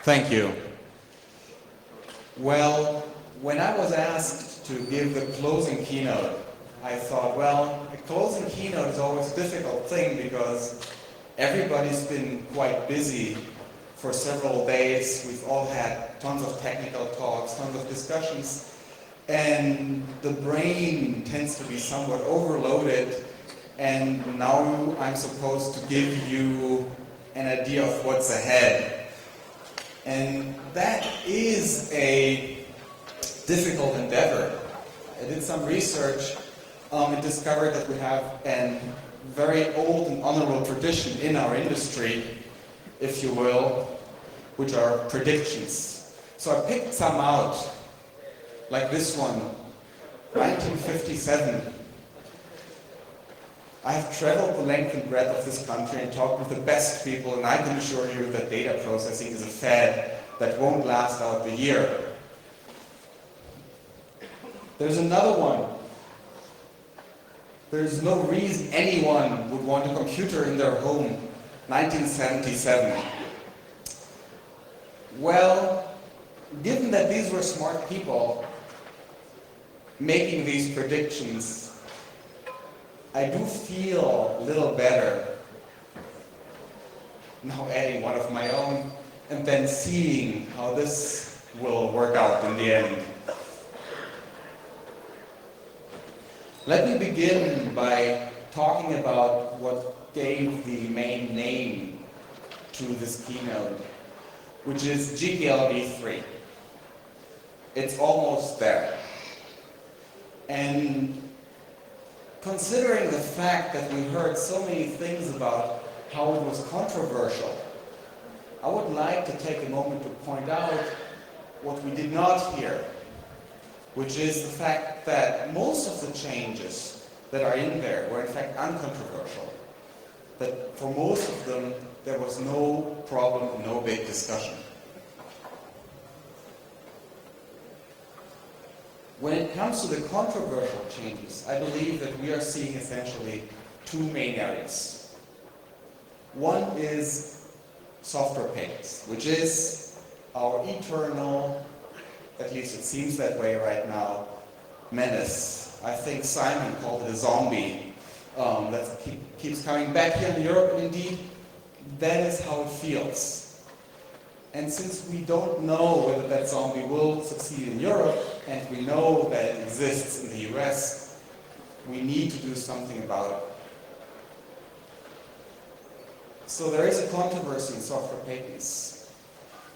Thank you. Well, when I was asked to give the closing keynote, I thought, well, a closing keynote is always a difficult thing because everybody's been quite busy for several days. We've all had tons of technical talks, tons of discussions, and the brain tends to be somewhat overloaded, and now I'm supposed to give you an idea of what's ahead. And that is a difficult endeavor. I did some research and discovered that we have a very old and honorable tradition in our industry, if you will, which are predictions. So I picked some out, like this one, 1957. I have traveled the length and breadth of this country and talked with the best people, and I can assure you that data processing is a fad that won't last out the year. There's another one. There's no reason anyone would want a computer in their home. 1977. Well, given that these were smart people making these predictions, I do feel a little better now adding one of my own and then seeing how this will work out in the end. Let me begin by talking about what gave the main name to this keynote, which is GPLv3. It's almost there. And considering the fact that we heard so many things about how it was controversial, I would like to take a moment to point out what we did not hear, which is the fact that most of the changes that are in there were in fact uncontroversial. That for most of them, there was no problem, no big discussion. When it comes to the controversial changes, I believe that we are seeing essentially two main areas. One is software patents, which is our eternal, at least it seems that way right now, menace. I think Simon called it a zombie that keeps coming back here in Europe, and indeed, that is how it feels. And since we don't know whether that zombie will succeed in Europe, and we know that it exists in the US, we need to do something about it. So there is a controversy in software patents.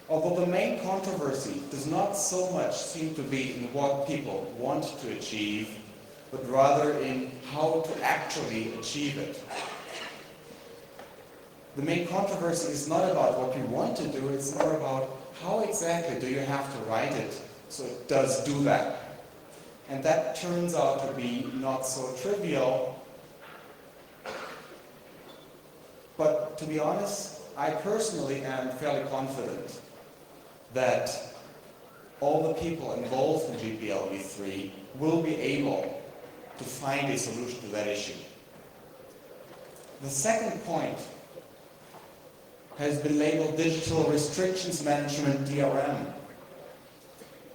Although the main controversy does not so much seem to be in what people want to achieve, but rather in how to actually achieve it. The main controversy is not about what you want to do, it's more about how exactly do you have to write it so it does do that. And that turns out to be not so trivial. But to be honest, I personally am fairly confident that all the people involved in GPLv3 will be able to find a solution to that issue. The second point has been labeled Digital Restrictions Management, DRM.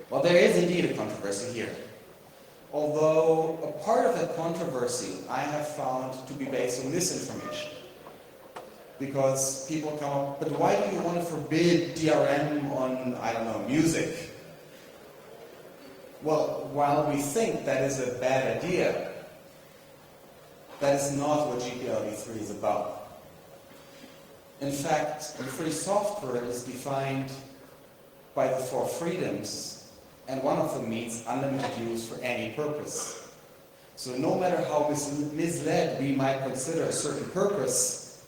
Well, there is indeed a controversy here. Although a part of that controversy I have found to be based on misinformation. Because people come up, but why do you want to forbid DRM on, I don't know, music? Well, while we think that is a bad idea, that is not what GPLv3 is about. In fact, free software is defined by the four freedoms, and one of them means unlimited use for any purpose. So no matter how misled we might consider a certain purpose,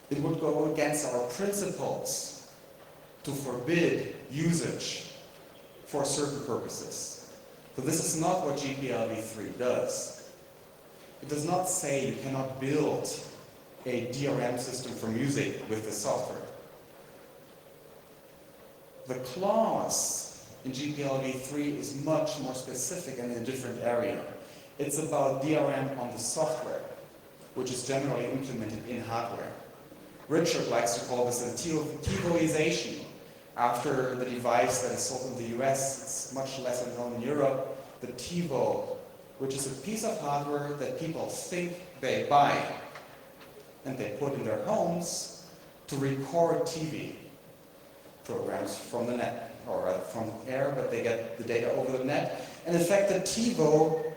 it would go against our principles to forbid usage for certain purposes. So this is not what GPLv3 does. It does not say you cannot build a DRM system for music with the software. The clause in GPLv3 is much more specific and in a different area. It's about DRM on the software, which is generally implemented in hardware. Richard likes to call this a TiVoization, After the device that is sold in the US, it's much less known in Europe, the TiVo, which is a piece of hardware that people think they buy and they put in their homes to record TV programs from the net, or from air, but they get the data over the net. And in fact, the TiVo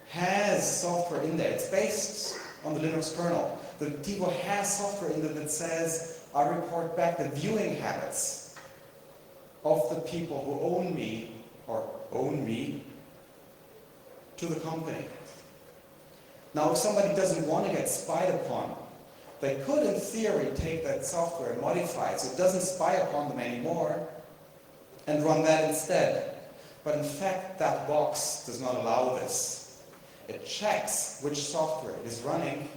has software in there. It's based on the Linux kernel. The TiVo has software in there that says, I report back the viewing habits of the people who own me, or own me, to the company. Now, if somebody doesn't want to get spied upon, they could, in theory, take that software and modify it so it doesn't spy upon them anymore and run that instead. But in fact, that box does not allow this. It checks which software it is running,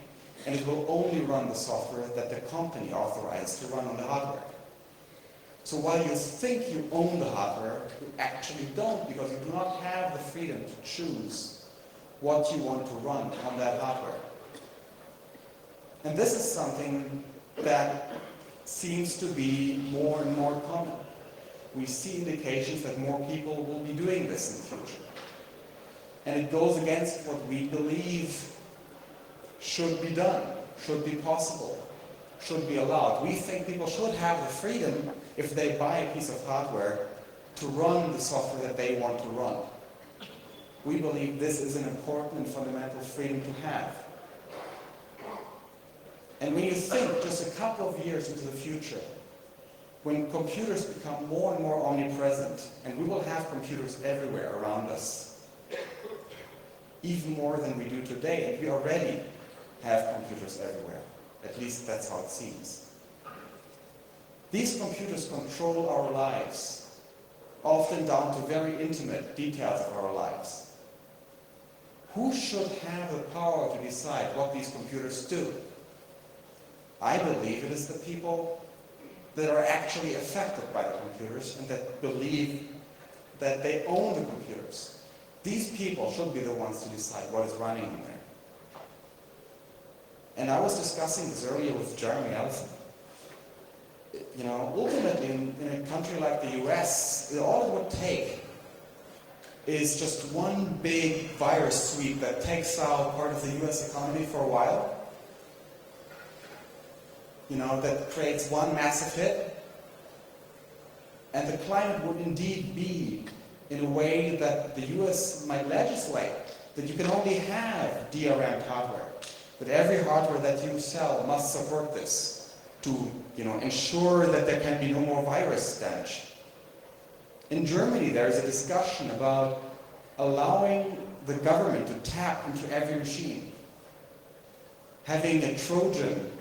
and it will only run the software that the company authorized to run on the hardware. So while you think you own the hardware, you actually don't, because you do not have the freedom to choose what you want to run on that hardware. And this is something that seems to be more and more common. We see indications that more people will be doing this in the future. And it goes against what we believe should be done, should be possible, should be allowed. We think people should have the freedom, if they buy a piece of hardware, to run the software that they want to run. We believe this is an important and fundamental freedom to have. And when you think just a couple of years into the future, when computers become more and more omnipresent, and we will have computers everywhere around us, even more than we do today, and we already have computers everywhere. At least that's how it seems. These computers control our lives, often down to very intimate details of our lives. Who should have the power to decide what these computers do? I believe it is the people that are actually affected by the computers and that believe that they own the computers. These people should be the ones to decide what is running in there. And I was discussing this earlier with Jeremy Ellison. You know, ultimately, in a country like the US, all it would take is just one big virus sweep that takes out part of the US economy for a while. You know, that creates one massive hit. And the climate would indeed be in a way that the US might legislate that you can only have DRM hardware. That every hardware that you sell must support this to, ensure that there can be no more virus damage. In Germany, there is a discussion about allowing the government to tap into every machine. Having a Trojan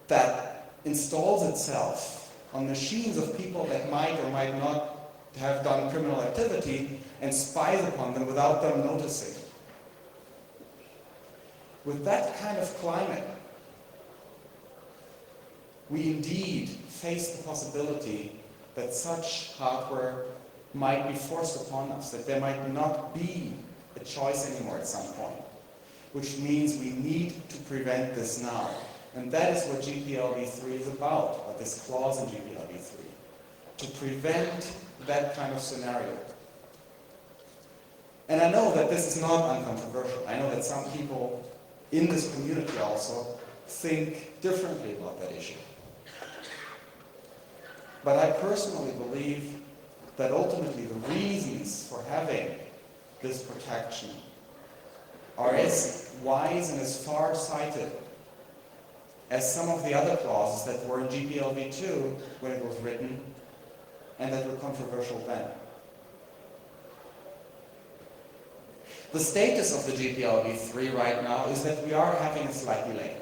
that installs itself on machines of people that might or might not have done criminal activity and spies upon them without them noticing. With that kind of climate, we indeed face the possibility that such hardware might be forced upon us, that there might not be a choice anymore at some point, which means we need to prevent this now. And that is what GPLv3 is about, or this clause in GPLv3, to prevent that kind of scenario. And I know that this is not uncontroversial. I know that some people in this community also think differently about that issue. But I personally believe that ultimately the reasons for having this protection are as wise and as far-sighted as some of the other clauses that were in GPLv2 when it was written and that were controversial then. The status of the GPLv3 right now is that we are having a slight delay.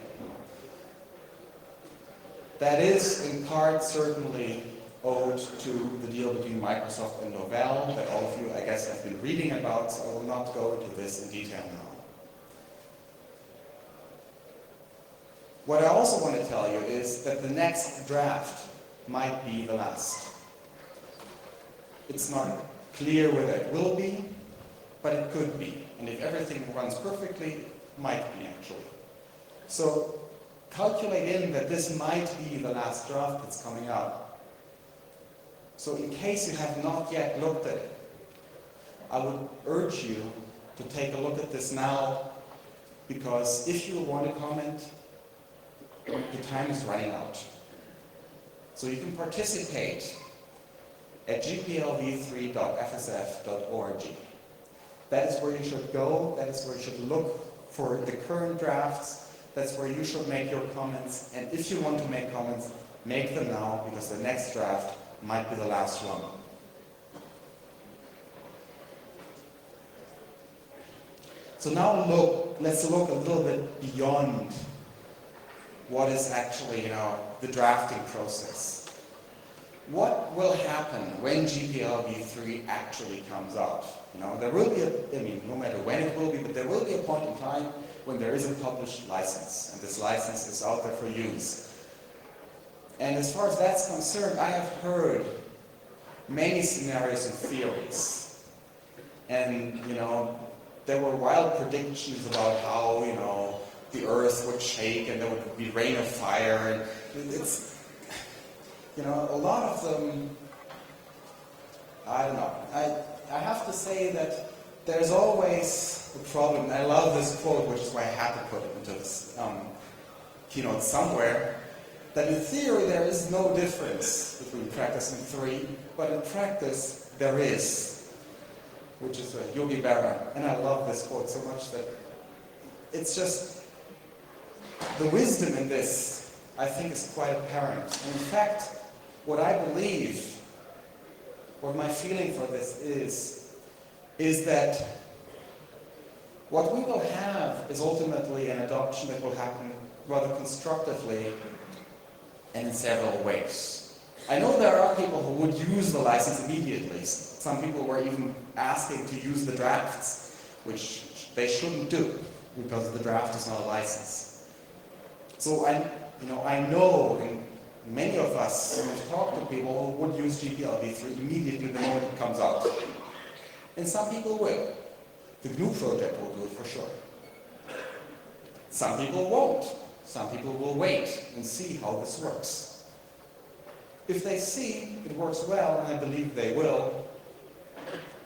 That is, in part, certainly owed to the deal between Microsoft and Novell that all of you, I guess, have been reading about, so I will not go into this in detail now. What I also want to tell you is that the next draft might be the last. It's not clear whether it will be, but it could be. And if everything runs perfectly, it might be actually. So calculate in that this might be the last draft that's coming out. So in case you have not yet looked at it, I would urge you to take a look at this now, because if you want to comment, the time is running out. So you can participate at gplv3.fsf.org. That is where you should go, that is where you should look for the current drafts, that's where you should make your comments, and if you want to make comments, make them now, because the next draft might be the last one. So now let's look a little bit beyond what is actually, the drafting process. What will happen when GPLv3 actually comes out? There will be no matter when it will be, but there will be a point in time when there is a published license, and this license is out there for use. And as far as that's concerned, I have heard many scenarios and theories. And, there were wild predictions about how, the earth would shake and there would be rain of fire. And it's, a lot of them, I don't know. I have to say that there's always a problem. I love this quote, which is why I had to put it into this keynote somewhere, that in theory there is no difference between practice and theory, but in practice there is, which is Yogi Berra. And I love this quote so much that it's just, the wisdom in this, I think, is quite apparent. And in fact, what I believe, what my feeling for this is that what we will have is ultimately an adoption that will happen rather constructively and in several ways. I know there are people who would use the license immediately. Some people were even asking to use the drafts, which they shouldn't do, because the draft is not a license. So I know, and many of us have talked to people who would use GPLv3 immediately the moment it comes out. And some people will. The GNU project will do it for sure. Some people won't. Some people will wait and see how this works. If they see it works well, and I believe they will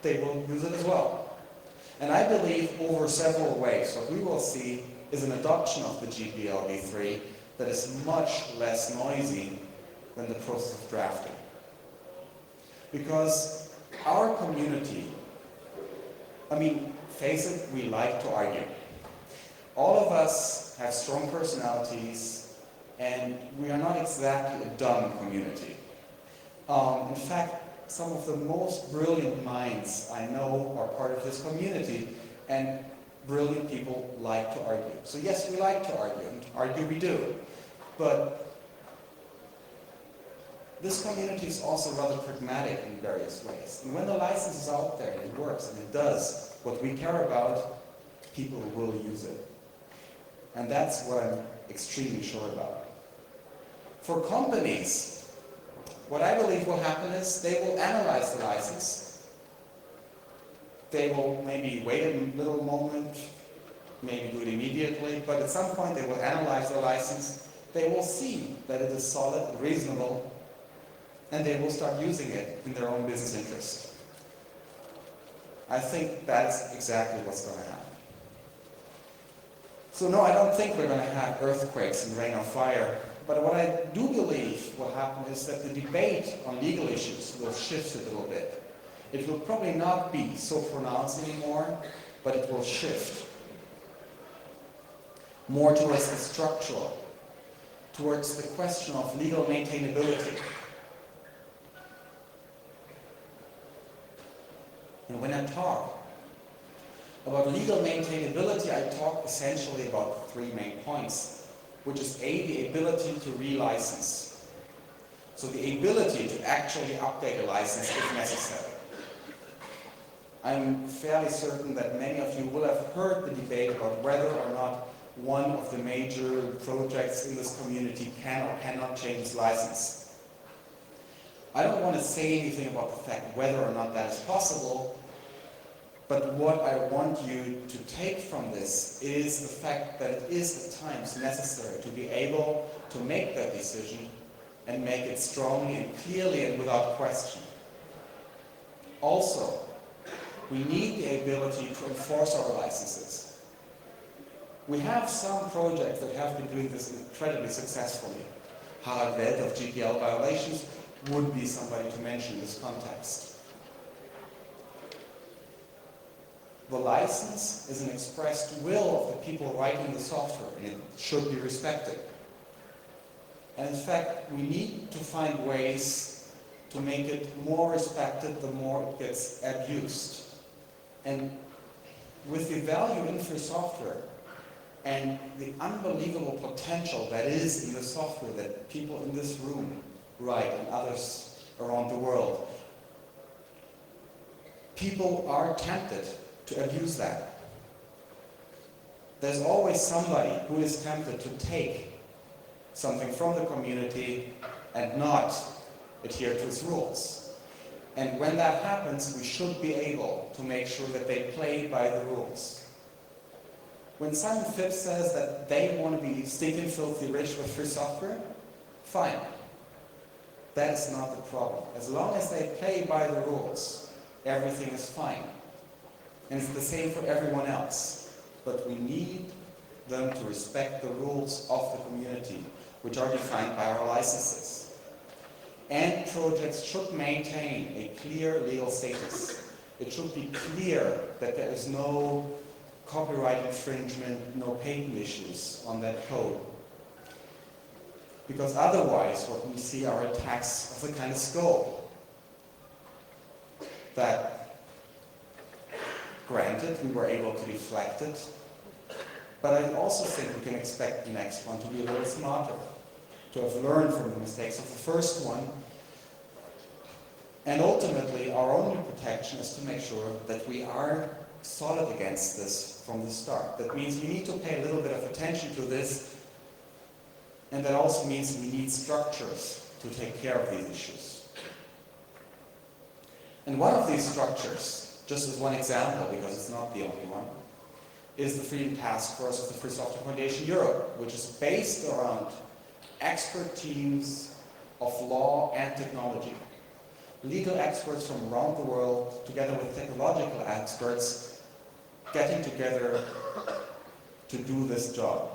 use it as well. And I believe over several ways, what we will see is an adoption of the GPLv3 that is much less noisy than the process of drafting. Because our community, face it, we like to argue. All of us have strong personalities, and we are not exactly a dumb community. In fact, some of the most brilliant minds I know are part of this community, and brilliant people like to argue. So yes, we like to argue, and argue we do. But this community is also rather pragmatic in various ways. And when the license is out there and it works and it does what we care about, people will use it. And that's what I'm extremely sure about. For companies, what I believe will happen is they will analyze the license. They will maybe wait a little moment, maybe do it immediately, but at some point they will analyze the license. They will see that it is solid and reasonable, and they will start using it in their own business interest. I think that's exactly what's going to happen. So no, I don't think we're going to have earthquakes and rain or fire, but what I do believe will happen is that the debate on legal issues will shift a little bit. It will probably not be so pronounced anymore, but it will shift more towards the structural, towards the question of legal maintainability. And when I talk about legal maintainability, I talk essentially about three main points, which is A, the ability to relicense. So the ability to actually update a license if necessary. I'm fairly certain that many of you will have heard the debate about whether or not one of the major projects in this community can or cannot change its license. I don't want to say anything about the fact whether or not that is possible, but what I want you to take from this is the fact that it is at times necessary to be able to make that decision and make it strongly and clearly and without question. Also, we need the ability to enforce our licenses. We have some projects that have been doing this incredibly successfully. Harald Welt of GPL Violations would be somebody to mention in this context. The license is an expressed will of the people writing the software, and it should be respected. And in fact, we need to find ways to make it more respected the more it gets abused. And with the value in free software and the unbelievable potential that is in the software that people in this room write and others around the world, people are tempted to abuse that. There's always somebody who is tempted to take something from the community and not adhere to its rules. And when that happens, we should be able to make sure that they play by the rules. When Simon Phipps says that they want to be stinking filthy rich with free software, fine. That is not the problem. As long as they play by the rules, everything is fine. And it's the same for everyone else. But we need them to respect the rules of the community, which are defined by our licenses. And projects should maintain a clear legal status. It should be clear that there is no copyright infringement, no patent issues on that code. Because otherwise what we see are attacks of the kind of scope that, granted, we were able to deflect it, but I also think we can expect the next one to be a little smarter, to have learned from the mistakes of the first one. And ultimately, our only protection is to make sure that we are solid against this from the start. That means we need to pay a little bit of attention to this, and that also means we need structures to take care of these issues. And one of these structures, just as one example, because it's not the only one, is the Freedom Task Force of the Free Software Foundation Europe, which is based around expert teams of law and technology. Legal experts from around the world, together with technological experts, getting together to do this job.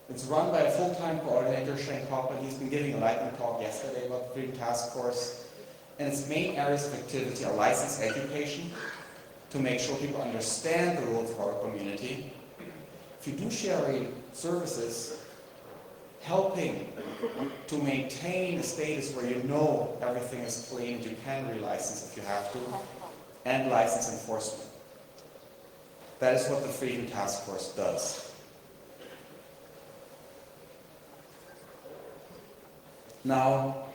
It's run by a full-time coordinator, Shane Copper. He's been giving a lightning talk yesterday about the Freedom Task Force. And its main areas of activity are license education, to make sure people understand the rules of our community, fiduciary services, helping to maintain a status where you know everything is clean and you can relicense if you have to, and license enforcement. That is what the Freedom Task Force does. Now,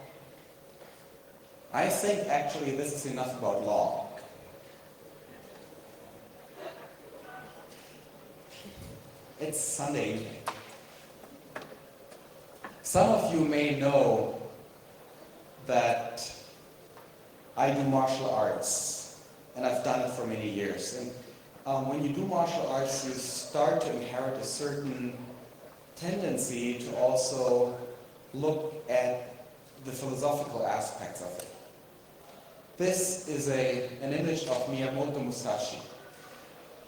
I think actually this is enough about law. It's Sunday evening. Some of you may know that I do martial arts, and I've done it for many years. And when you do martial arts, you start to inherit a certain tendency to also look at the philosophical aspects of it. This is an image of Miyamoto Musashi,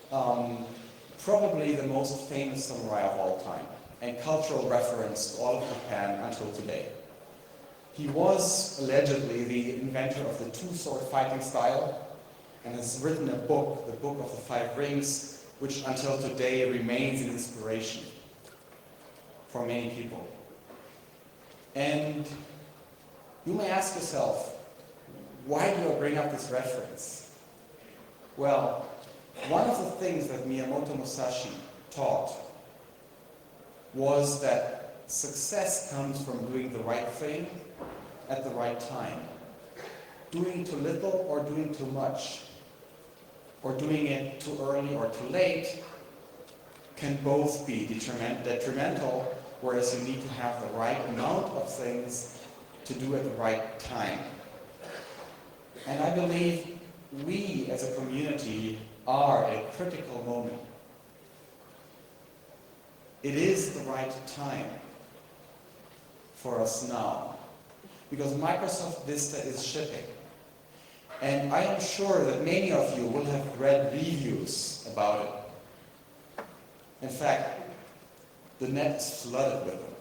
probably the most famous samurai of all time, and cultural reference to all of Japan until today. He was allegedly the inventor of the two-sword fighting style and has written a book, the Book of the Five Rings, which until today remains an inspiration for many people. And you may ask yourself, why do I bring up this reference? Well, one of the things that Miyamoto Musashi taught was that success comes from doing the right thing at the right time. Doing too little or doing too much, or doing it too early or too late, can both be detrimental, whereas you need to have the right amount of things to do at the right time. And I believe we as a community are at a critical moment. It is the right time for us now, because Microsoft Vista is shipping. And I am sure that many of you will have read reviews about it. In fact, the net is flooded with them.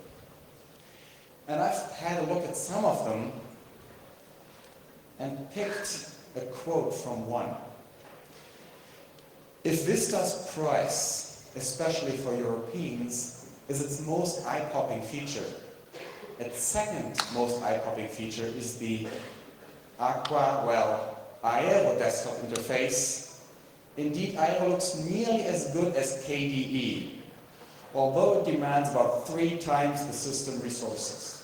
And I've had a look at some of them and picked a quote from one. If Vista's price, especially for Europeans, is its most eye-popping feature, its second most eye-popping feature is the Aero desktop interface. Indeed, Aero looks nearly as good as KDE, although it demands about 3 times the system resources.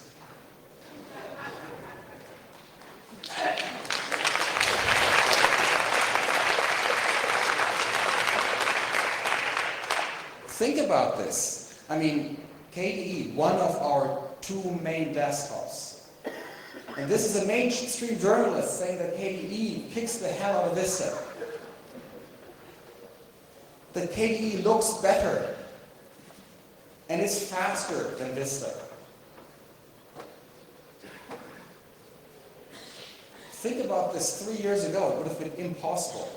Think about this. I mean, KDE, one of our 2 main desktops. And this is a mainstream journalist saying that KDE kicks the hell out of Vista. That KDE looks better and is faster than Vista. Think about this 3 years ago. It would have been impossible.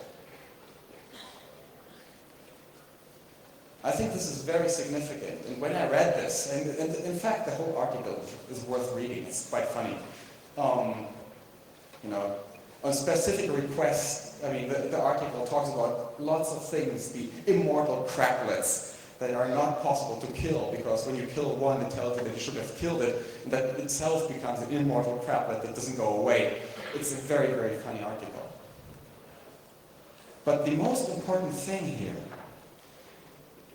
I think this is very significant. And when I read this, and in fact the whole article is worth reading, it's quite funny. On specific requests, I mean, the article talks about lots of things, the immortal craplets that are not possible to kill, because when you kill one, it tells you that you should have killed it, and that itself becomes an immortal craplet that doesn't go away. It's a very, very funny article. But the most important thing here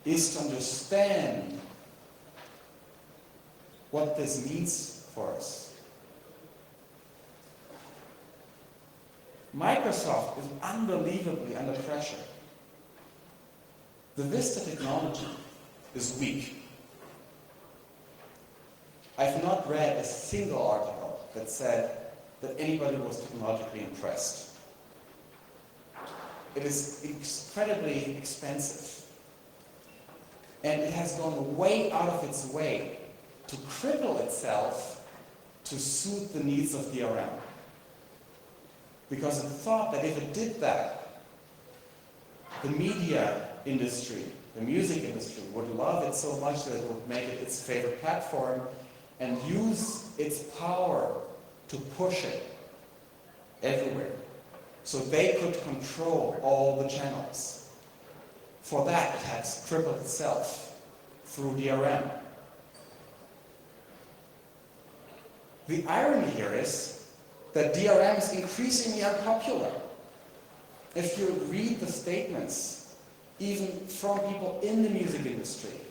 is to understand what this means for us. Microsoft is unbelievably under pressure. The Vista technology is weak. I've not read a single article that said that anybody was technologically impressed. It is incredibly expensive. And it has gone way out of its way to cripple itself to suit the needs of DRM. Because it thought that if it did that, the media industry, the music industry, would love it so much that it would make it its favorite platform and use its power to push it everywhere. So they could control all the channels. For that, it has crippled itself through DRM. The irony here is that DRM is increasingly unpopular. If you read the statements, even from people in the music industry,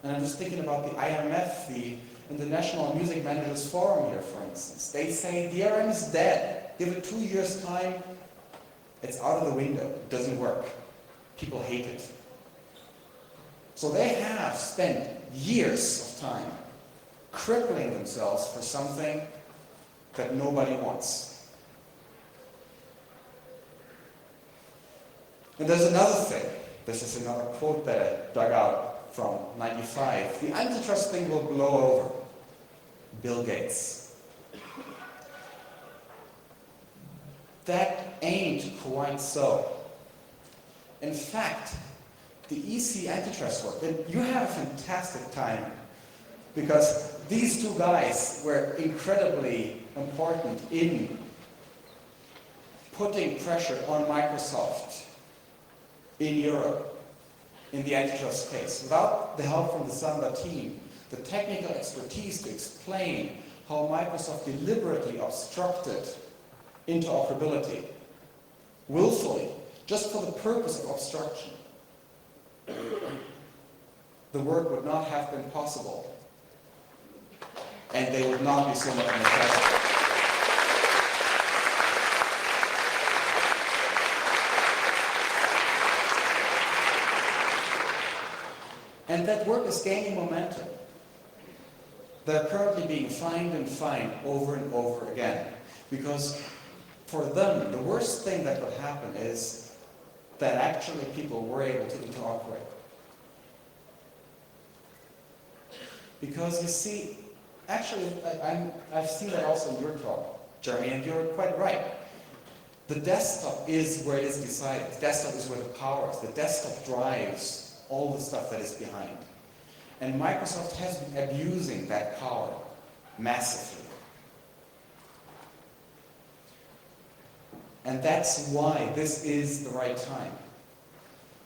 and I'm just thinking about the IMF, the International Music Managers Forum here, for instance, they say DRM is dead. Give it 2 years' time, it's out of the window, it doesn't work. People hate it. So they have spent years of time crippling themselves for something that nobody wants. And there's another thing. This is another quote that I dug out from 95. The antitrust thing will blow over. Bill Gates. That ain't quite so. In fact, the EC antitrust work, and you have a fantastic time, because these 2 guys were incredibly important in putting pressure on Microsoft in Europe in the antitrust case. Without the help from the Samba team, the technical expertise to explain how Microsoft deliberately obstructed interoperability, willfully, just for the purpose of obstruction, the work would not have been possible, and they would not be so much under pressure. And that work is gaining momentum. They're currently being fined and fined over and over again, because for them, the worst thing that could happen is that actually people were able to interoperate. Because you see, actually, I've seen that also in your talk, Jeremy, and you're quite right. The desktop is where it is decided. The desktop is where the power is. The desktop drives all the stuff that is behind. And Microsoft has been abusing that power massively. And that's why this is the right time.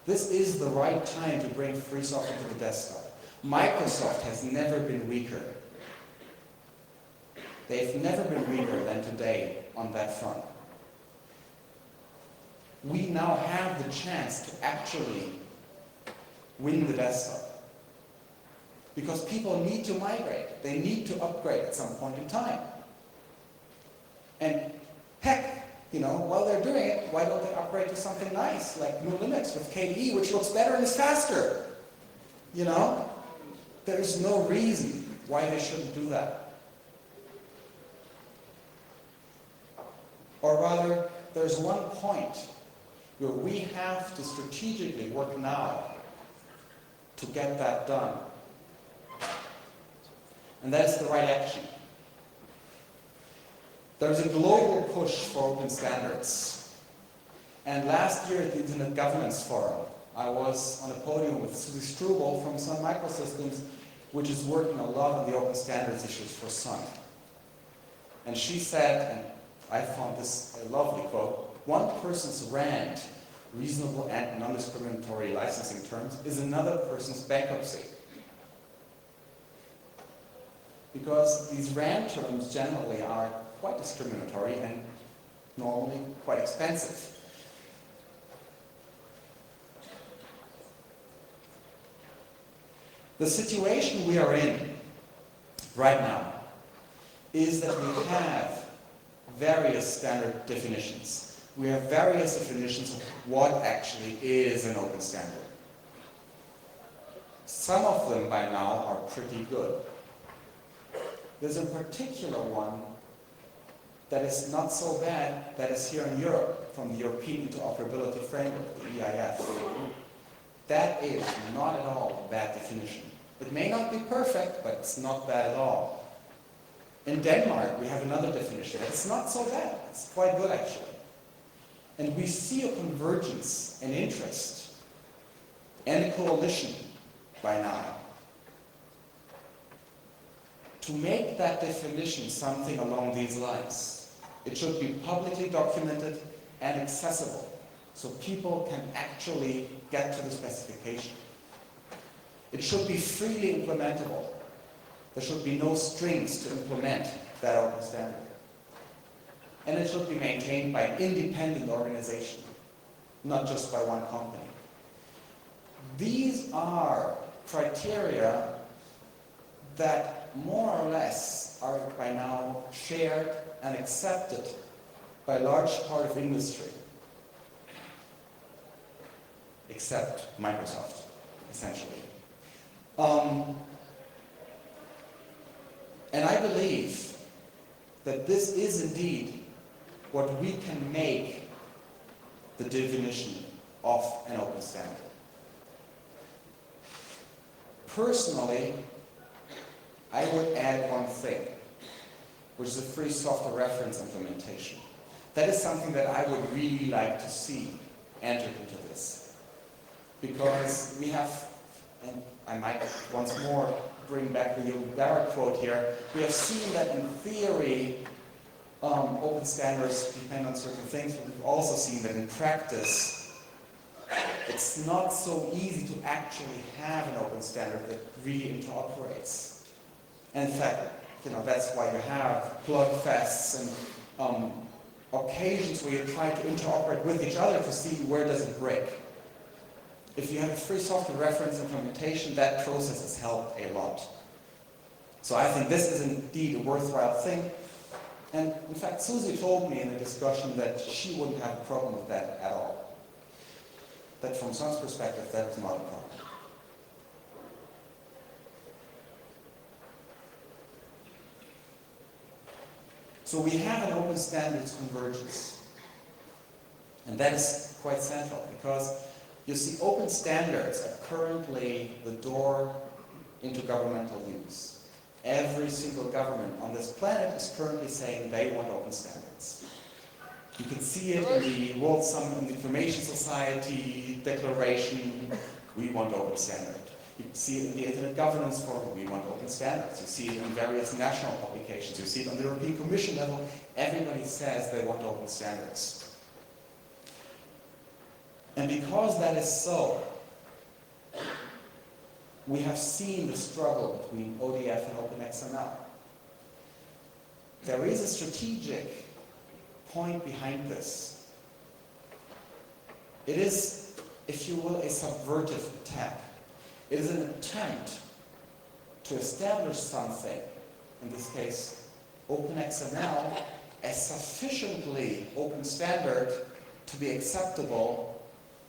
This is the right time to bring free software to the desktop. Microsoft has never been weaker. They've never been weaker than today on that front. We now have the chance to actually win the desktop. Because people need to migrate. They need to upgrade at some point in time. And heck, while they're doing it, why don't they upgrade to something nice, like GNU Linux with KDE, which looks better and is faster? There's no reason why they shouldn't do that. Or rather, there's one point where we have to strategically work now to get that done. And that's the right action. There's a global push for open standards. And last year at the Internet Governance Forum, I was on a podium with Susie Struble from Sun Microsystems, which is working a lot on the open standards issues for Sun. And she said, and I found this a lovely quote, one person's rant, reasonable and non-discriminatory licensing terms, is another person's bankruptcy. Because these RAND terms generally are quite discriminatory and normally quite expensive. The situation we are in right now is that we have various standard definitions. We have various definitions of what actually is an open standard. Some of them by now are pretty good. There's a particular one that is not so bad that is here in Europe from the European Interoperability Framework, the EIF. That is not at all a bad definition. It may not be perfect, but it's not bad at all. In Denmark, we have another definition. It's not so bad. It's quite good, actually. And we see a convergence in interest and a coalition by now to make that definition something along these lines. It should be publicly documented and accessible so people can actually get to the specification. It should be freely implementable. There should be no strings to implement that open standard. And it should be maintained by an independent organization, not just by one company. These are criteria that more or less are by now shared and accepted by a large part of industry, except Microsoft, essentially. And I believe that this is indeed what we can make the definition of an open standard. Personally, I would add one thing, which is a free software reference implementation. That is something that I would really like to see entered into this. Because we have, and I might once more bring back the Barrett quote here, we have seen that in theory, open standards depend on certain things, but we've also seen that in practice, it's not so easy to actually have an open standard that really interoperates. And in fact, that's why you have plug fests and occasions where you try to interoperate with each other to see where does it break. If you have a free software reference implementation, that process has helped a lot. So I think this is indeed a worthwhile thing. And in fact, Susie told me in a discussion that she wouldn't have a problem with that at all. That from Sun's perspective, that is not a problem. So we have an open standards convergence. And that is quite central because you see, open standards are currently the door into governmental use. Every single government on this planet is currently saying they want open standards. You can see it in the World Summit on the Information Society Declaration, we want open standards. You see it in the Internet Governance Forum, we want open standards. You see it in various national publications. You see it on the European Commission level. Everybody says they want open standards. And because that is so, we have seen the struggle between ODF and OpenXML. There is a strategic point behind this. It is, if you will, a subversive attack. It is an attempt to establish something, in this case OpenXML, as sufficiently open standard to be acceptable,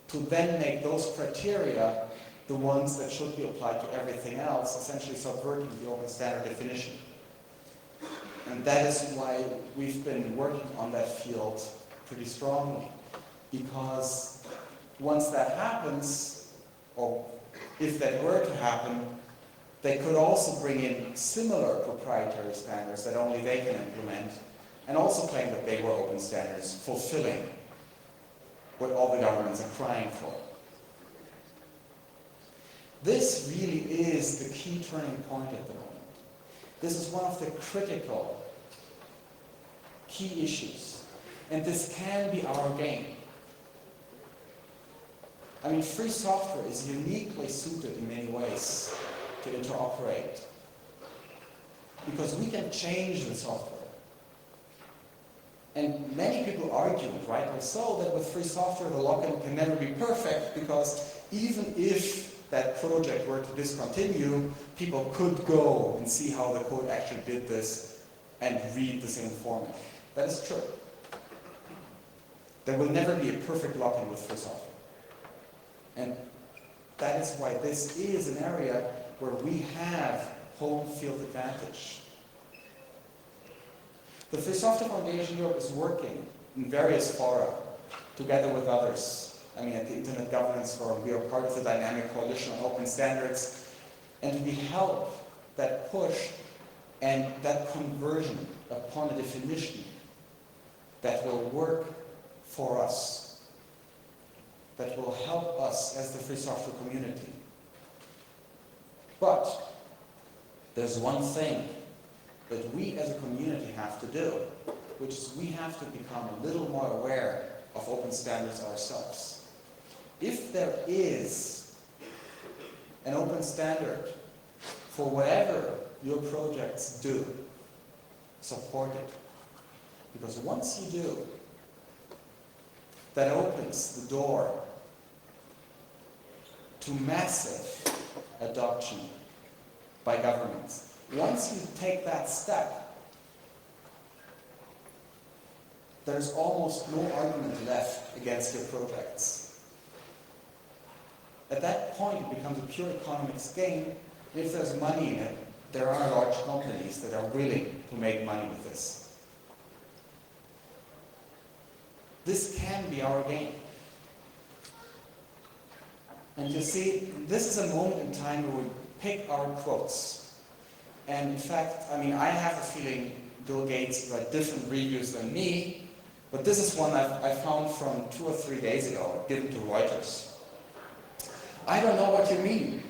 to then make those criteria the ones that should be applied to everything else, essentially subverting the open standard definition. And that is why we've been working on that field pretty strongly. Because once that happens, or if that were to happen, they could also bring in similar proprietary standards that only they can implement, and also claim that they were open standards, fulfilling what all the governments are crying for. This really is the key turning point at the moment. This is one of the critical key issues. And this can be our game. I mean, free software is uniquely suited in many ways to interoperate. Because we can change the software. And many people argue, rightly so, that with free software the lock-in can never be perfect, because even if that project were to discontinue, people could go and see how the code actually did this and read the same format. That is true. There will never be a perfect lock-in with free software. And that is why this is an area where we have home field advantage. The Free Software Foundation Europe is working in various fora, together with others. I mean, at the Internet Governance Forum, we are part of the Dynamic Coalition on Open Standards, and we help that push and that conversion upon a definition that will work for us, that will help us as the free software community. But there's one thing that we as a community have to do, which is we have to become a little more aware of open standards ourselves. If there is an open standard for whatever your projects do, support it. Because once you do, that opens the door to massive adoption by governments. Once you take that step, there's almost no argument left against your projects. At that point, it becomes a pure economics game. If there's money in it, there are large companies that are willing to make money with this. This can be our game. And you see, this is a moment in time where we pick our quotes. And in fact, I mean, I have a feeling Bill Gates read different reviews than me, but this is one I found from 2 or 3 days ago, given to Reuters. I don't know what you mean.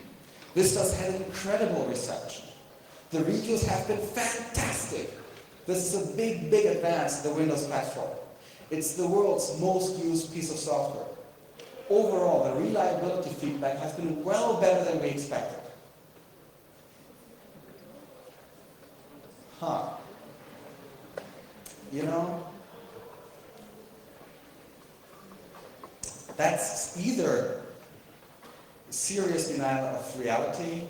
This has had incredible reception. The reviews have been fantastic. This is a big, big advance in the Windows platform. It's the world's most used piece of software. Overall, the reliability feedback has been well better than we expected. You know, that's either serious denial of reality,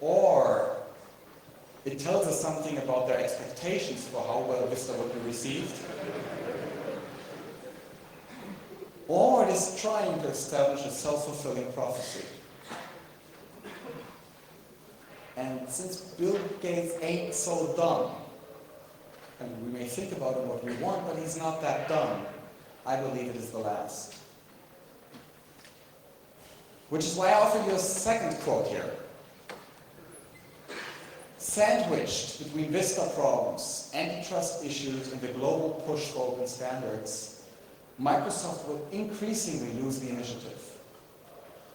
or it tells us something about their expectations for how well Vista would be received, or it is trying to establish a self-fulfilling prophecy. And since Bill Gates ain't so dumb, and we may think about him what we want, but he's not that dumb, I believe it is the last. Which is why I offer you a second quote here. Sandwiched between Vista problems, antitrust issues, and the global push for open standards, Microsoft will increasingly lose the initiative.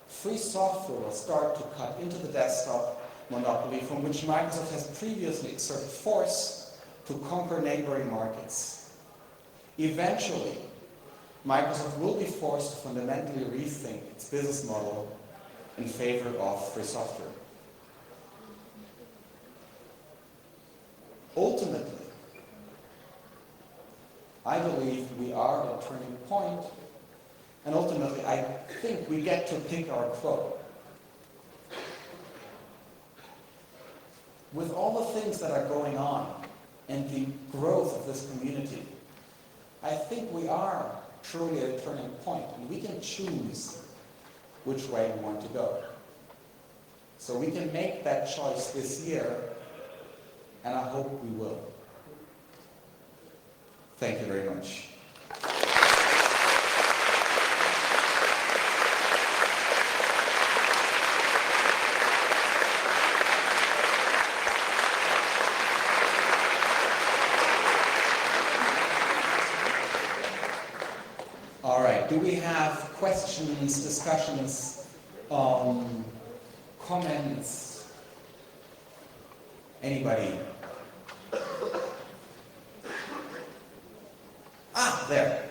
Free software will start to cut into the desktop monopoly from which Microsoft has previously exerted force to conquer neighboring markets. Eventually, Microsoft will be forced to fundamentally rethink its business model in favor of free software. Ultimately, I believe we are at a turning point, and ultimately I think we get to pick our crow. With all the things that are going on and the growth of this community, I think we are truly at a turning point, and we can choose which way we want to go. So we can make that choice this year, and I hope we will. Thank you very much. All right, do we have questions, discussions, comments? Anybody? Ah, there.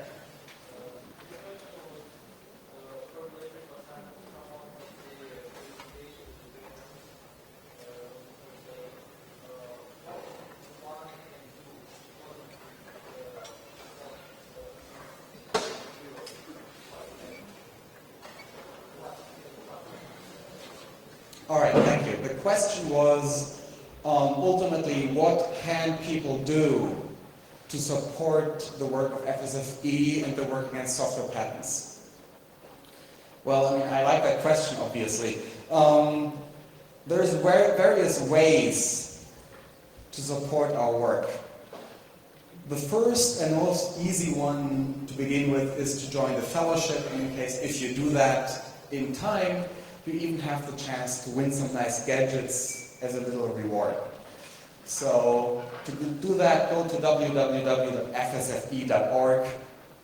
All right, thank you. The question was, ultimately, what can people do to support the work of FSFE and the work against software patents? Well, I mean, I like that question, obviously. There's various ways to support our work. The first and most easy one to begin with is to join the fellowship. In case if you do that in time, you even have the chance to win some nice gadgets as a little reward. So to do that, go to www.fsfe.org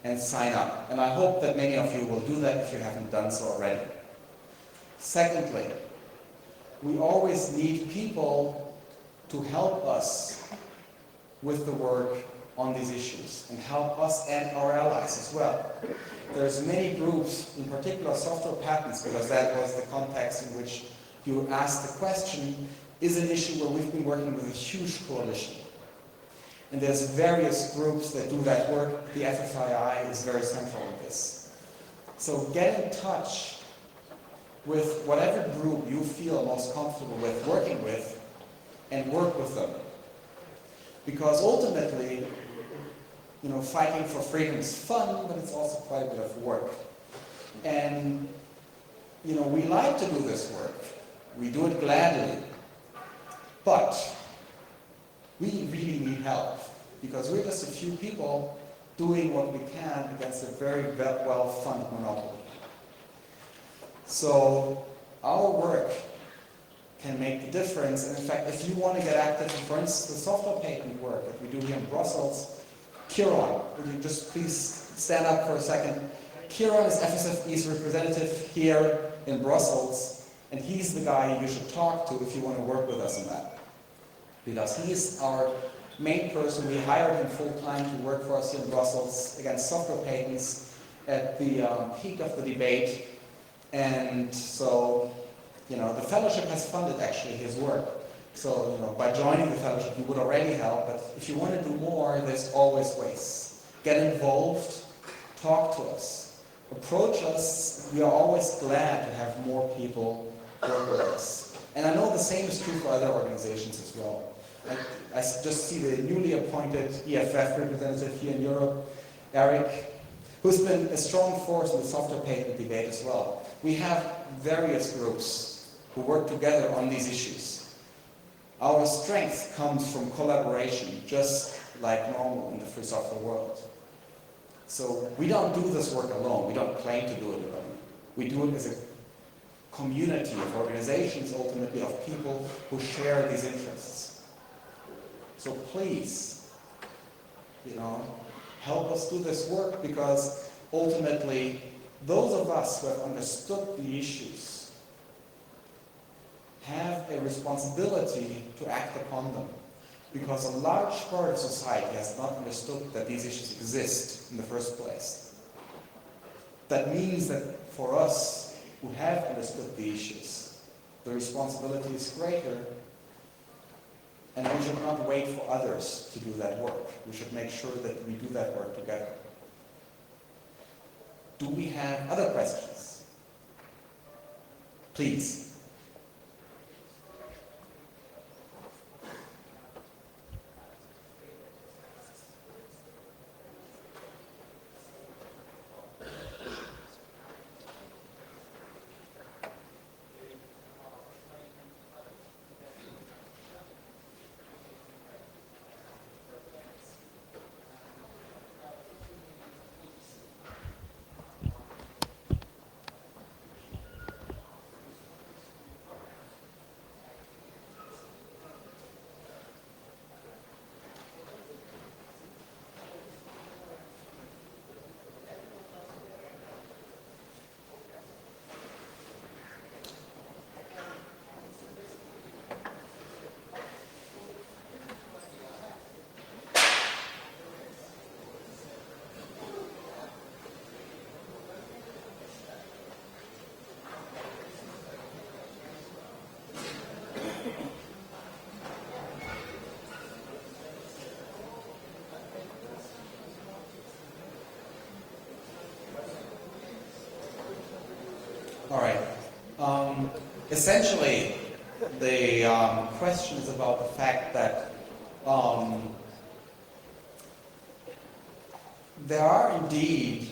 and sign up. And I hope that many of you will do that if you haven't done so already. Secondly, we always need people to help us with the work on these issues and help us and our allies as well. There's many groups, in particular software patents, because that was the context in which you asked the question, is an issue where we've been working with a huge coalition. And there's various groups that do that work. The FFII is very central in this. So get in touch with whatever group you feel most comfortable with working with and work with them. Because ultimately, you know, fighting for freedom is fun, but it's also quite a bit of work. And, you know, we like to do this work. We do it gladly. But we really need help, because we're just a few people doing what we can against a very well-funded monopoly. So our work can make the difference. And in fact, if you want to get active in, for instance, the software patent work that we do here in Brussels, Kieran, would you just please stand up for a second? Kieran is FSFE's representative here in Brussels, and he's the guy you should talk to if you want to work with us on that. Because he's our main person. We hired him full-time to work for us here in Brussels against software patents at the peak of the debate. And so, you know, the fellowship has funded actually his work. So, you know, by joining the fellowship, you would already help, but if you want to do more, there's always ways. Get involved, talk to us, approach us. We are always glad to have more people work with us. And I know the same is true for other organizations as well. I just see the newly appointed EFF representative here in Europe, Eric, who's been a strong force in the software patent debate as well. We have various groups who work together on these issues. Our strength comes from collaboration, just like normal in the free software world. So we don't do this work alone. We don't claim to do it alone. We do it as a community of organizations, ultimately of people who share these interests. So please, help us do this work, because ultimately those of us who have understood the issues have a responsibility to act upon them, because a large part of society has not understood that these issues exist in the first place. That means that for us who have understood the issues, the responsibility is greater, and we should not wait for others to do that work. We should make sure that we do that work together. Do we have other questions? Please. All right. Essentially, the question is about the fact that there are indeed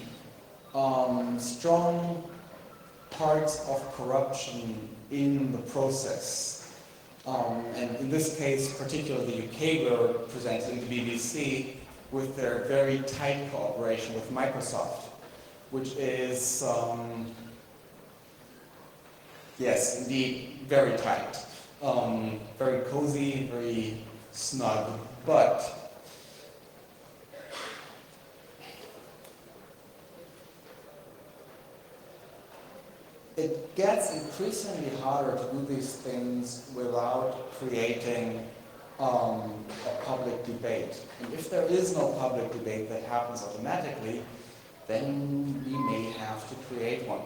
strong parts of corruption in the process. And in this case, particularly the UK were presented in the BBC with their very tight cooperation with Microsoft, which is yes, indeed, very tight, very cozy, very snug, but it gets increasingly harder to do these things without creating a public debate. And if there is no public debate that happens automatically, then we may have to create one.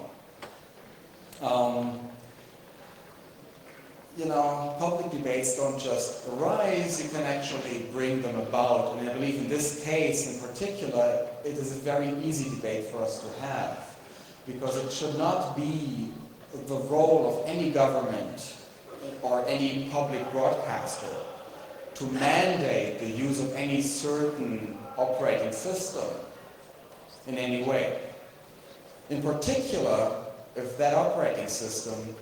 Public debates don't just arise, you can actually bring them about. And I believe in this case in particular, it is a very easy debate for us to have, because it should not be the role of any government or any public broadcaster to mandate the use of any certain operating system in any way. In particular, if that operating system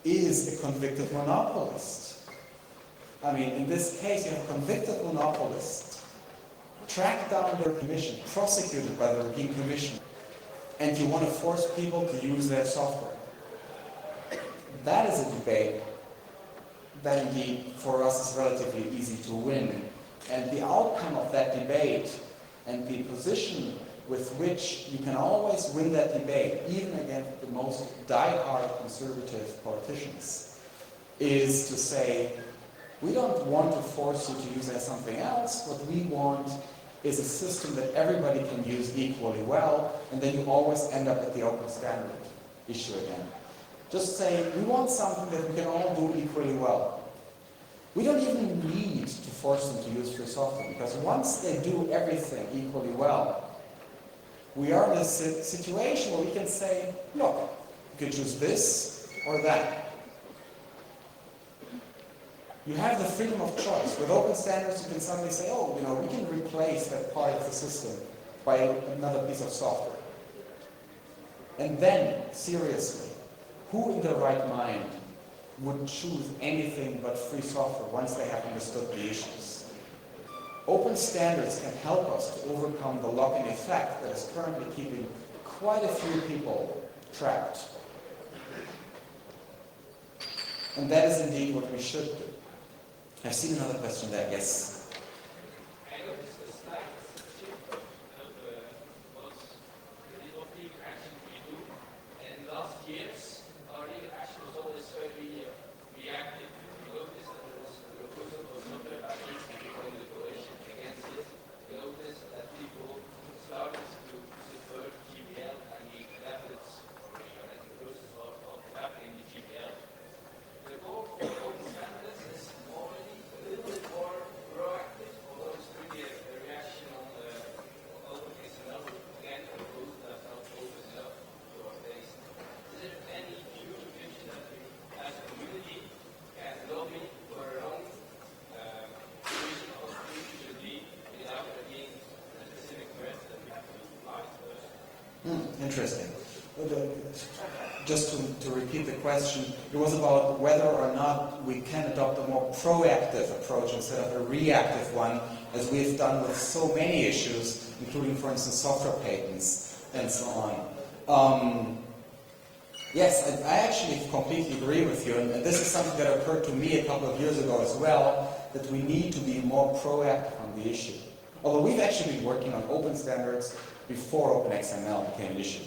is a convicted monopolist. I mean, in this case, you have a convicted monopolist tracked down the Commission, prosecuted by the European Commission, and you want to force people to use their software. That is a debate that indeed for us is relatively easy to win. And the outcome of that debate and the position with which you can always win that debate, even against the most die-hard conservative politicians, is to say, we don't want to force you to use something else. What we want is a system that everybody can use equally well, and then you always end up at the open standard issue again. Just say, we want something that we can all do equally well. We don't even need to force them to use free software, because once they do everything equally well, we are in a situation where we can say, look, you can choose this or that. You have the freedom of choice. With open standards, you can suddenly say, oh, we can replace that part of the system by another piece of software. And then, seriously, who in their right mind would choose anything but free software once they have understood the issues? Open standards can help us to overcome the lock-in effect that is currently keeping quite a few people trapped. And that is indeed what we should do. I've seen another question there, yes. Interesting. Just to repeat the question, it was about whether or not we can adopt a more proactive approach instead of a reactive one, as we've done with so many issues, including, for instance, software patents and so on. Yes, I actually completely agree with you, and this is something that occurred to me a couple of years ago as well, that we need to be more proactive on the issue. Although we've actually been working on open standards before OpenXML became an issue.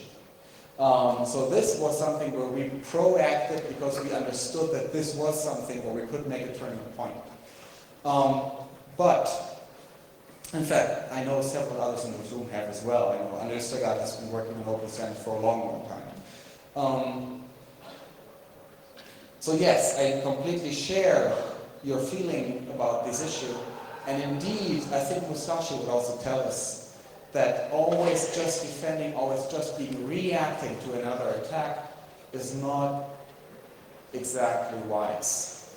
So this was something where we proacted because we understood that this was something where we could make a turning point. But, in fact, I know several others in this room have as well. I know Andres Segat has been working on open standards for a long, long time. So yes, I completely share your feeling about this issue. And indeed, I think Musashi would also tell us that always just defending, always just being reacting to another attack is not exactly wise.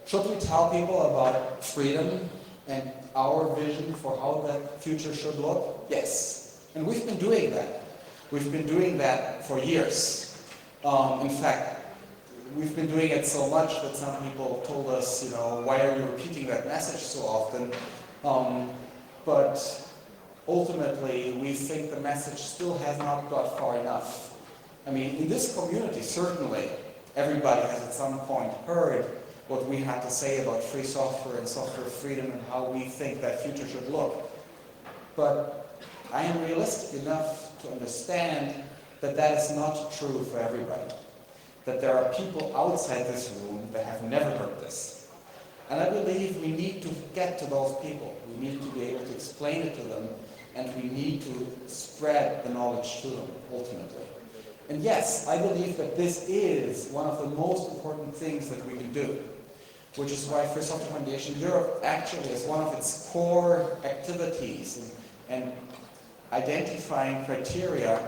Should we tell people about freedom and our vision for how that future should look? Yes. And we've been doing that. We've been doing that for years. In fact, we've been doing it so much that some people told us, why are you repeating that message so often? But ultimately, we think the message still has not got far enough. I mean, in this community, certainly, everybody has at some point heard what we had to say about free software and software freedom and how we think that future should look. But I am realistic enough to understand that that is not true for everybody. That there are people outside this room that have never heard this. And I believe we need to get to those people. We need to be able to explain it to them, and we need to spread the knowledge to them, ultimately. And yes, I believe that this is one of the most important things that we can do, which is why Free Software Foundation Europe actually is one of its core activities and identifying criteria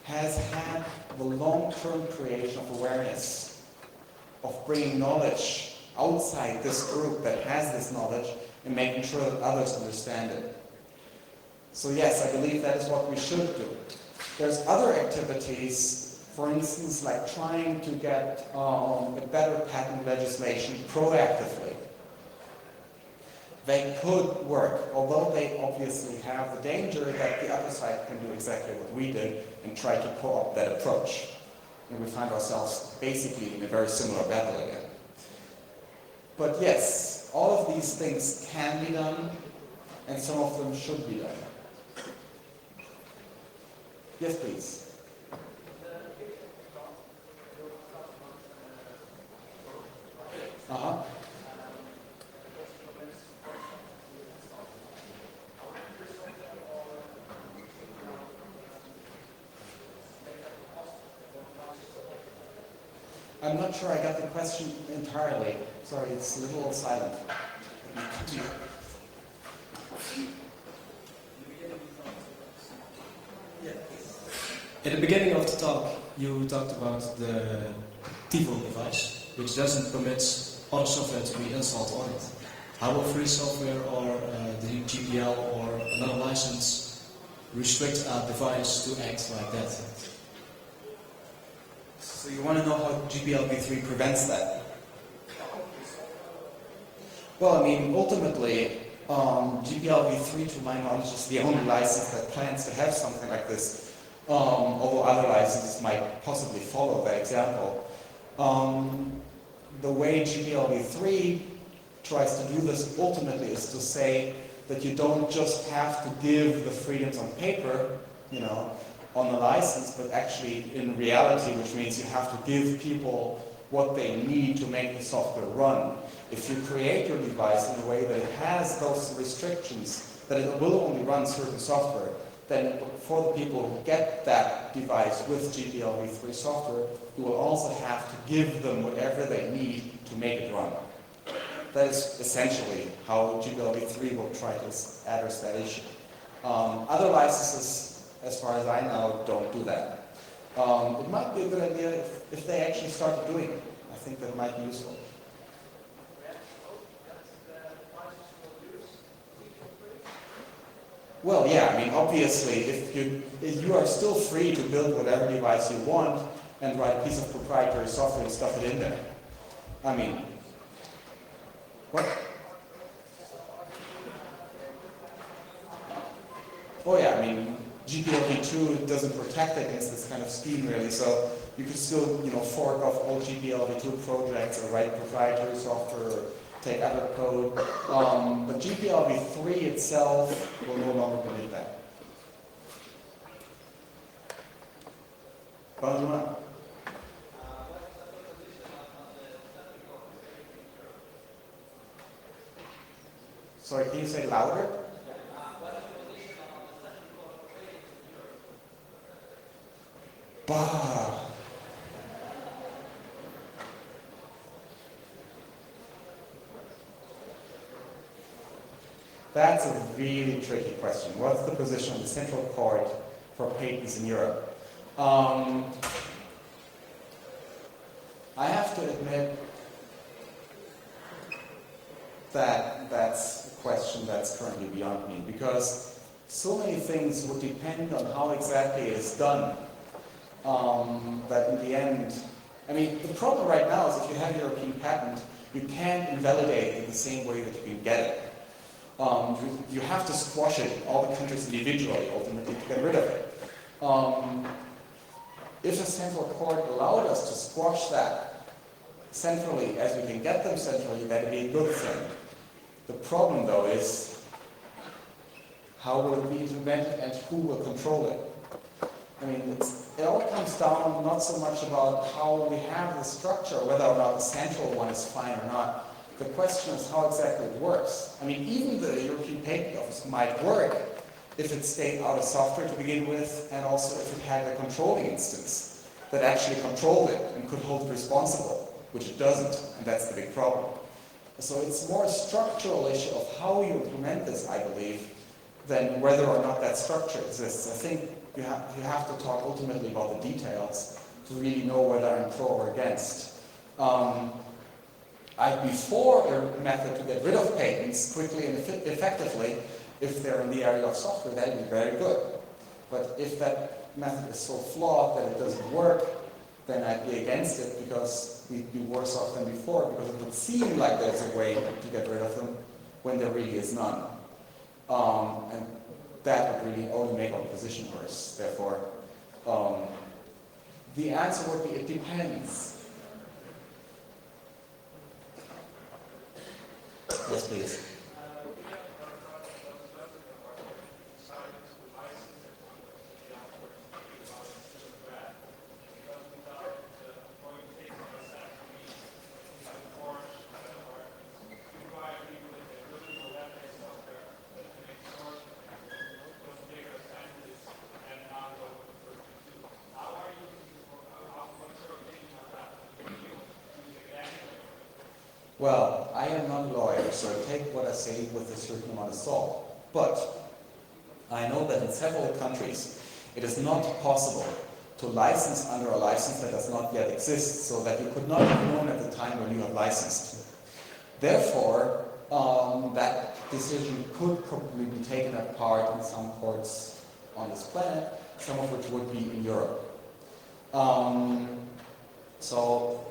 has had the long-term creation of awareness, of bringing knowledge outside this group that has this knowledge and making sure that others understand it. So yes, I believe that is what we should do. There's other activities, for instance, like trying to get a better patent legislation proactively. They could work, although they obviously have the danger that the other side can do exactly what we did and try to co-opt that approach. And we find ourselves basically in a very similar battle again. But yes, all of these things can be done, and some of them should be done. Yes, please. Uh-huh. I'm not sure I got the question entirely. Sorry, it's a little silent. At the beginning of the talk, you talked about the default device, which doesn't permit other software to be installed on it. How will free software or the GPL or another license restrict a device to act like that? So you want to know how GPLv3 prevents that? Well, I mean, ultimately, GPLv3, to my knowledge, is the only license that plans to have something like this. although other licenses might possibly follow that example. The way GPLv3 tries to do this ultimately is to say that you don't just have to give the freedoms on paper, on the license, but actually in reality, which means you have to give people what they need to make the software run. If you create your device in a way that it has those restrictions, that it will only run certain software, then for the people who get that device with GPLv3 software, you will also have to give them whatever they need to make it run. That is essentially how GPLv3 will try to address that issue. Other licenses, as far as I know, don't do that. It might be a good idea if they actually started doing it. I think that might be useful. Well, yeah, I mean, obviously, if you are still free to build whatever device you want and write a piece of proprietary software and stuff it in there. I mean, what? Oh yeah, I mean, GPLv2 doesn't protect against this kind of scheme really, so you could still, fork off all GPLv2 projects or write proprietary software or take other code. But GPLv3 itself will no longer permit that. Sorry, can you say louder? Bah. That's a really tricky question. What's the position of the Central Court for patents in Europe? I have to admit that that's a question that's currently beyond me, because so many things would depend on how exactly it's done, that in the end, I mean, the problem right now is if you have a European patent, you can't invalidate it in the same way that you can get it. You have to squash it, all the countries individually, ultimately, to get rid of it. If a central court allowed us to squash that centrally, as we can get them centrally, that would be a good thing. The problem, though, is how will it be implemented and who will control it? I mean, it all comes down not so much about how we have the structure, whether or not the central one is fine or not. The question is how exactly it works. I mean, even the European Patent Office might work if it stayed out of software to begin with, and also if it had a controlling instance that actually controlled it and could hold it responsible, which it doesn't, and that's the big problem. So it's more a structural issue of how you implement this, I believe, than whether or not that structure exists. I think you have to talk ultimately about the details to really know whether I'm pro or against. I'd be for a method to get rid of patents quickly and effectively if they're in the area of software. That would be very good. But if that method is so flawed that it doesn't work, then I'd be against it, because we'd be worse off than before, because it would seem like there's a way to get rid of them when there really is none. And that would really only make our position worse. Therefore, the answer would be it depends. Yes, please. Well, I am not a lawyer, so I take what I say with a certain amount of salt. But I know that in several countries it is not possible to license under a license that does not yet exist, so that you could not have known at the time when you have licensed. Therefore, that decision could probably be taken apart in some courts on this planet, some of which would be in Europe. So,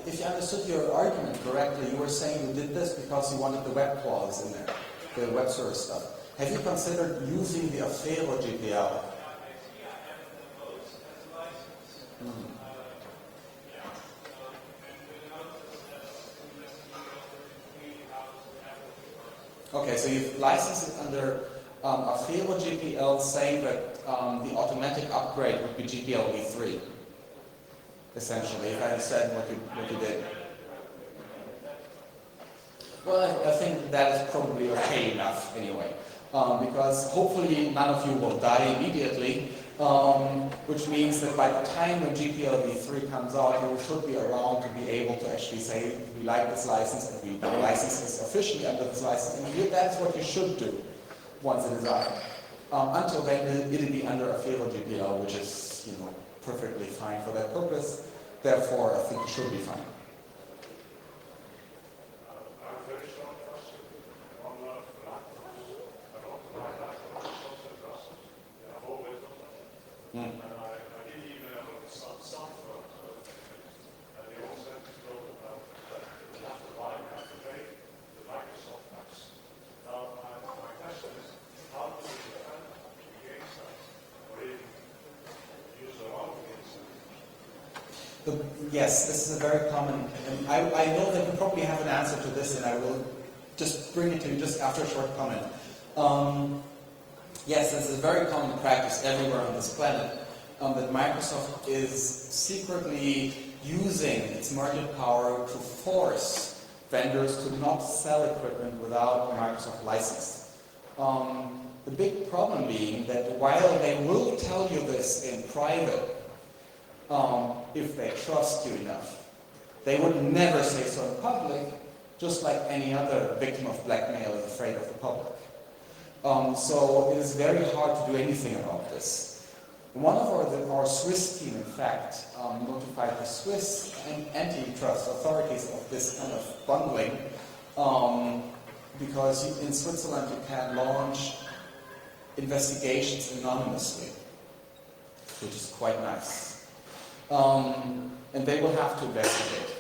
if you understood your argument correctly, you were saying you did this because you wanted the web clause in there, the web service stuff. Have you considered using the Affero GPL? Okay, so you've licensed it under a FEVO GPL saying that the automatic upgrade would be GPLv3, essentially, if I understand what you did. Well, I think that is probably okay enough anyway, because hopefully none of you will die immediately, which means that by the time when GPLv3 comes out, you should be around to be able to actually say, we like this license and we license this officially under this license, and that's what you should do once it is out. Until then, it'll be under a FEVO GPL, which is, perfectly fine for that purpose. Therefore, I think it should be fine. Yes, this is a very common, and I know that you probably have an answer to this, and I will just bring it to you just after a short comment. Yes, this is a very common practice everywhere on this planet, that Microsoft is secretly using its market power to force vendors to not sell equipment without a Microsoft license. The big problem being that while they will tell you this in private, if they trust you enough, they would never say so in public, just like any other victim of blackmail is afraid of the public. So it is very hard to do anything about this. One of our Swiss team, in fact, notified the Swiss antitrust authorities of this kind of bundling, because in Switzerland you can launch investigations anonymously, which is quite nice. And they will have to investigate.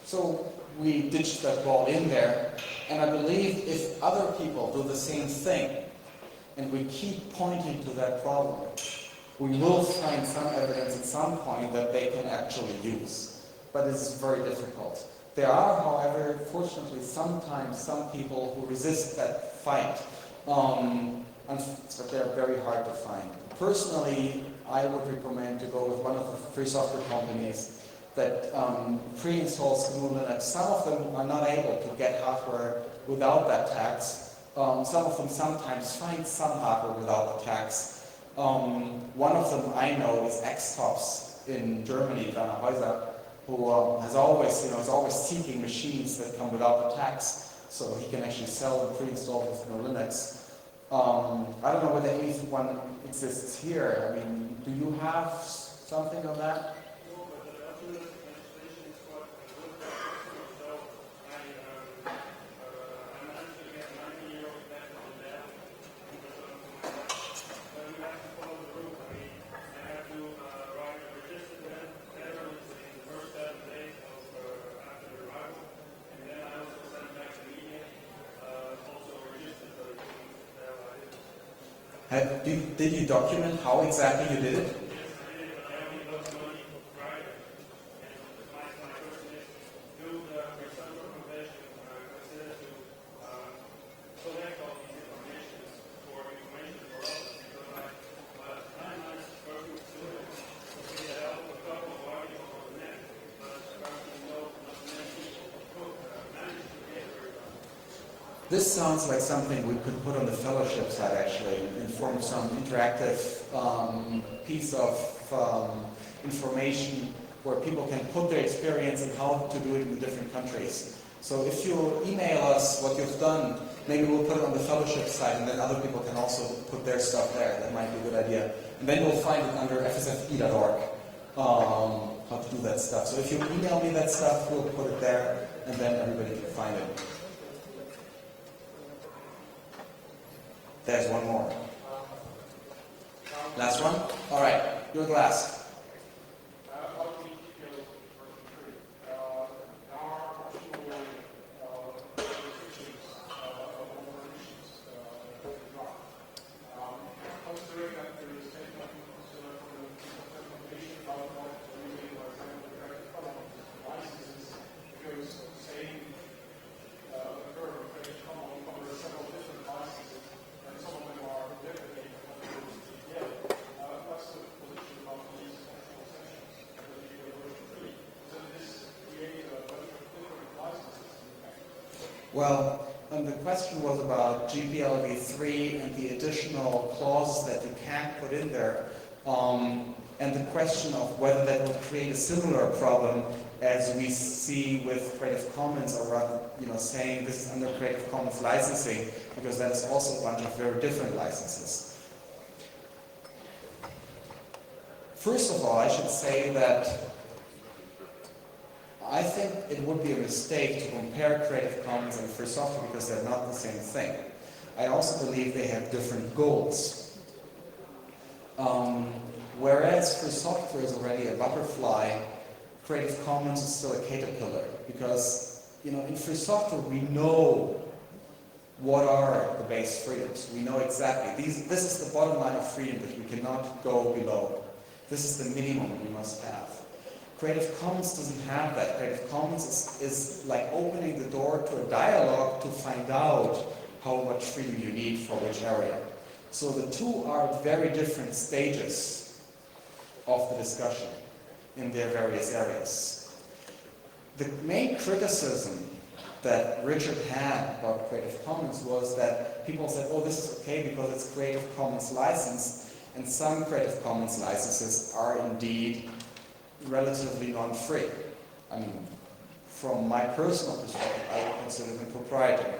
So we ditched that ball in there, and I believe if other people do the same thing, and we keep pointing to that problem, we will find some evidence at some point that they can actually use. But it's very difficult. There are, however, fortunately, sometimes some people who resist that fight, but they're very hard to find. Personally, I would recommend to go with one of the free software companies that pre-installs GNU Linux. Some of them are not able to get hardware without that tax. Some of them sometimes find some hardware without the tax. One of them I know is Xtops in Germany, Werner Häuser, who is always seeking machines that come without the tax, so he can actually sell them pre-installed with GNU Linux. I don't know whether anyone exists here. I mean, do you have something on that? Did you document how exactly you did it? This sounds like something we could put on the fellowship site, actually, and form some interactive piece of information where people can put their experience and how to do it in the different countries. So if you email us what you've done, maybe we'll put it on the fellowship site, and then other people can also put their stuff there. That might be a good idea. And then you'll find it under fsfe.org, how to do that stuff. So if you email me that stuff, we'll put it there, and then everybody can find it. There's one more. Last one? All right, you're the last. Well, the question was about GPLv3 and the additional clauses that you can't put in there, and the question of whether that would create a similar problem as we see with Creative Commons, or rather, saying this is under Creative Commons licensing, because that is also a bunch of very different licenses. First of all, I should say that I think it would be a mistake to compare Creative Commons and free software because they're not the same thing. I also believe they have different goals. Whereas free software is already a butterfly, Creative Commons is still a caterpillar, because in free software we know what are the base freedoms. We know exactly. This is the bottom line of freedom that we cannot go below. This is the minimum we must have. Creative Commons doesn't have that. Creative Commons is like opening the door to a dialogue to find out how much freedom you need for which area. So the two are at very different stages of the discussion in their various areas. The main criticism that Richard had about Creative Commons was that people said, oh, this is okay because it's Creative Commons license, and some Creative Commons licenses are indeed relatively non-free. I mean, from my personal perspective, I would consider them proprietary.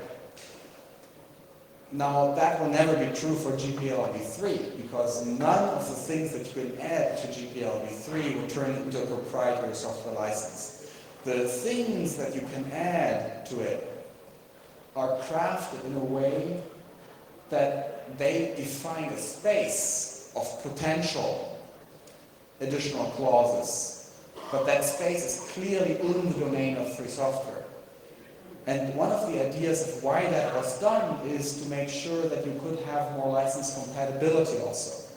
Now, that will never be true for GPLv3, because none of the things that you can add to GPLv3 will turn into a proprietary software license. The things that you can add to it are crafted in a way that they define a space of potential additional clauses. But that space is clearly in the domain of free software. And one of the ideas of why that was done is to make sure that you could have more license compatibility also.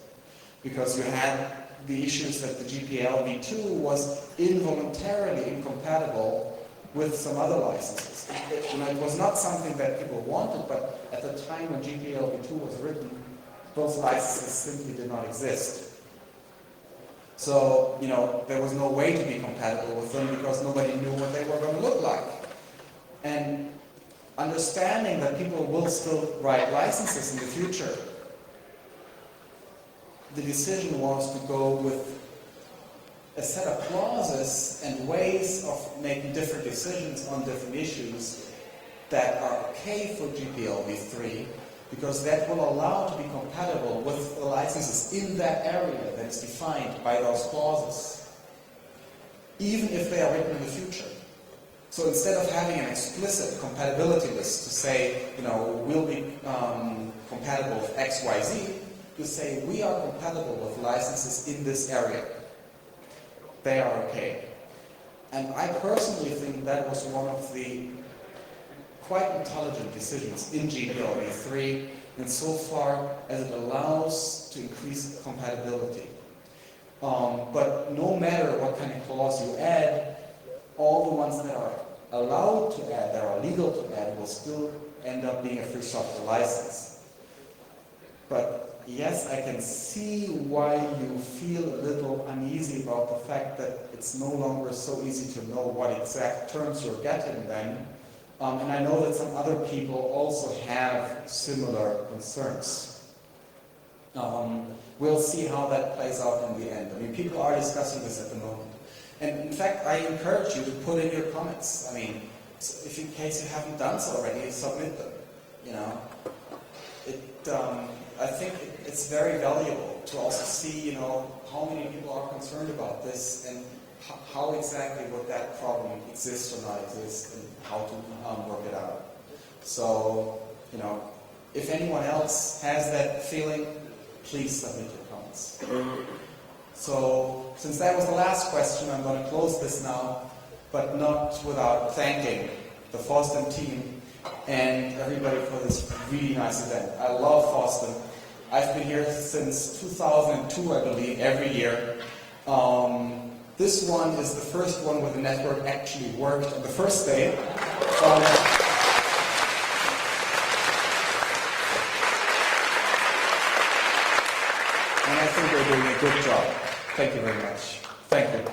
Because you had the issues that the GPLv2 was involuntarily incompatible with some other licenses. It was not something that people wanted, but at the time when GPLv2 was written, those licenses simply did not exist. So, there was no way to be compatible with them because nobody knew what they were going to look like. And understanding that people will still write licenses in the future, the decision was to go with a set of clauses and ways of making different decisions on different issues that are okay for GPLv3, because that will allow to be compatible with the licenses in that area that is defined by those clauses, even if they are written in the future. So instead of having an explicit compatibility list to say, we'll be compatible with X, Y, Z, you say we are compatible with licenses in this area. They are okay. And I personally think that was one of the quite intelligent decisions in GPLv3, insofar as it allows to increase compatibility. But no matter what kind of clause you add, all the ones that are allowed to add, that are legal to add, will still end up being a free software license. But yes, I can see why you feel a little uneasy about the fact that it's no longer so easy to know what exact terms you're getting then. And I know that some other people also have similar concerns. We'll see how that plays out in the end. I mean, people are discussing this at the moment. And in fact, I encourage you to put in your comments. I mean, if in case you haven't done so already, submit them. I think it's very valuable to also see, how many people are concerned about this and how exactly would that problem exist or not exist and how to work it out. So, if anyone else has that feeling, please submit your comments. So, since that was the last question, I'm going to close this now, but not without thanking the FOSDEM team and everybody for this really nice event. I love FOSDEM. I've been here since 2002, I believe, every year. This one is the first one where the network actually worked on the first day. And I think we're doing a good job. Thank you very much. Thank you.